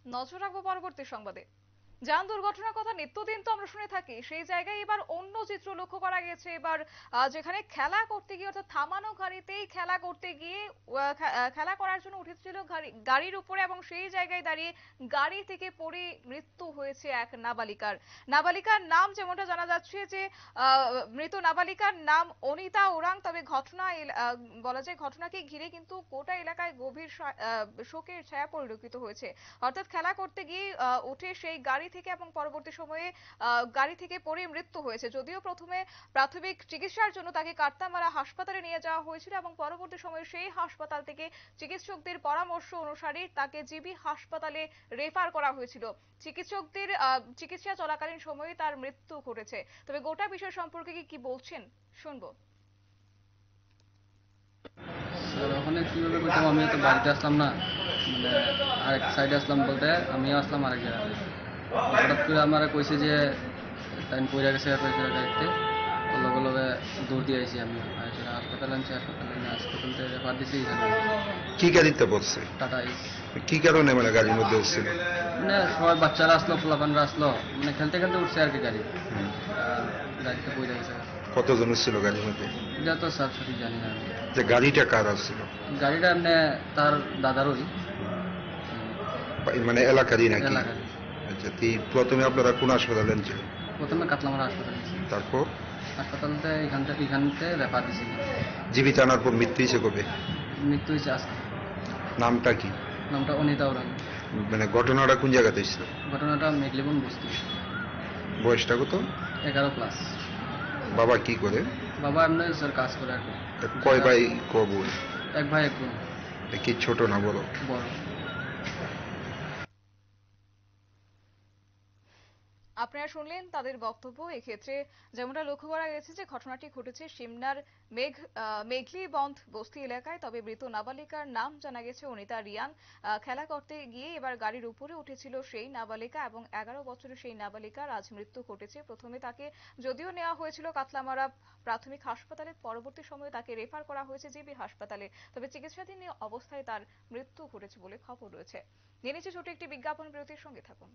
নজর রাখবো পরবর্তী সংবাদে। যান দুর্ঘটনার কথা নিত্যদিন তো আমরা শুনে থাকি, সেই জায়গায় এবার অন্য চিত্র লক্ষ্য করা গেছে। এবার যেখানে খেলা করতে গিয়ে, অর্থাৎ থামানো গাড়িতেই খেলা করতে গিয়ে খেলা করার জন্য উঠেছিল গাড়ির উপরে, এবং সেই জায়গায় দাঁড়িয়ে গাড়ি থেকে পড়ে মৃত্যু হয়েছে এক নাবালিকার। নাবালিকার নাম যেমনটা জানা যাচ্ছে যে মৃত নাবালিকার নাম অনিতা ওরাং। তবে বলা যায় ঘটনাকে ঘিরে কিন্তু গোটা এলাকায় গভীর শোকের ছায়া পরিলক্ষিত হয়েছে। অর্থাৎ খেলা করতে গিয়ে উঠে সেই গাড়ি থেকে এবং পরবর্তী সময়ে গাড়ি থেকে পড়ে মৃত্যু হয়েছে। যদিও প্রথমে প্রাথমিক চিকিৎসার জন্য তাকে কাটতামারা হাসপাতালে নিয়ে যাওয়া হয়েছিল, এবং পরবর্তী সময়ে সেই হাসপাতাল থেকে চিকিৎসকদের পরামর্শ অনুসারে তাকে জিবি হাসপাতালে রেফার করা হয়েছিল। চিকিৎসকদের চিকিৎসা চলাকালীন সময়ে তার মৃত্যু ঘটেছে। তবে গোটা বিষয় সম্পর্কে কি বলছেন শুনবো। স্যার ওখানে কীভাবে করতাম, আমিও তো বাড়িতে আসলাম না, মানে আরেক সাইডে আসলাম বলতে আমিও আসলাম আরেক জায়গাতে। হঠাৎ করে আমার কইছে যে টাইম পড়ে গেছে গাড়িতে, লগে লগে দৌড় দিয়ে আইছি। আমি হাসপাতালে আনছি, হাসপাতাল থেকে রেফার দিছি এখানে কি গাড়িতে পড়ছে? Tata S. কি কারণে মানে গাড়ির মধ্যে উঠছিল? মানে সবাই বাচ্চারা আসলো, পোলাপানরা আসলো, মানে খেলতে খেলতে উঠছে আর কি গাড়ি। আর গাড়িতে পড়ে গেছে। কতজন ছিল গাড়ির মধ্যে? এটা তো স্যার সঠিক জানি না আমি। যে গাড়িটা কার ছিল? গাড়িটা এমনি তার দাদারই, মানে এলাকারই নাকি? এলাকার। আচ্ছা, প্রথমে আপনারা কোন হাসপাতালে আনছিলেন? প্রথমে কাতলামারা হাসপাতালে, তারপর হাসপাতালতে এখানতে রেফার দিছি। জীবিত আনার পর মৃত্যু হয়েছে কবে? মৃত্যু হয়েছে আজকে। নামটা কি? নামটা অনিতা ওরাং। মানে ঘটনাটা কোন জায়গাতে হয়েছিল? ঘটনাটা মেঘলিবন বস্তি। বয়সটা কত? 11+। বাবা কি করে? বাবা এমনি স্যার কাজ করে আর কি। কয় ভাই ক বোন? এক ভাই এক বোন। কি ছোট না বড়? বড়। আপনারা শুনলেন তাদের বক্তব্য। এক্ষেত্রে যেমনটা লক্ষ্য করা গেছে যে ঘটনাটি ঘটেছে সিমনার মেঘলিবন্ধ বস্তি এলাকায়। তবে মৃত নাবালিকার নাম জানা গেছে অনিতা রিয়ান। খেলা করতে গিয়ে এবার গাড়ির উপরে উঠেছিল সেই নাবালিকা, এবং 11 বছরের সেই নাবালিকার আজ মৃত্যু ঘটেছে। প্রথমে তাকে যদিও নেওয়া হয়েছিল কাতলামারা প্রাথমিক হাসপাতালে, পরবর্তী সময়ে তাকে রেফার করা হয়েছে জিবি হাসপাতালে। তবে চিকিৎসাধীন অবস্থায় তার মৃত্যু ঘটেছে বলে খবর রয়েছে। নিয়ে নিচ্ছে ছোট একটি বিজ্ঞাপন বিরতির, সঙ্গে থাকুন।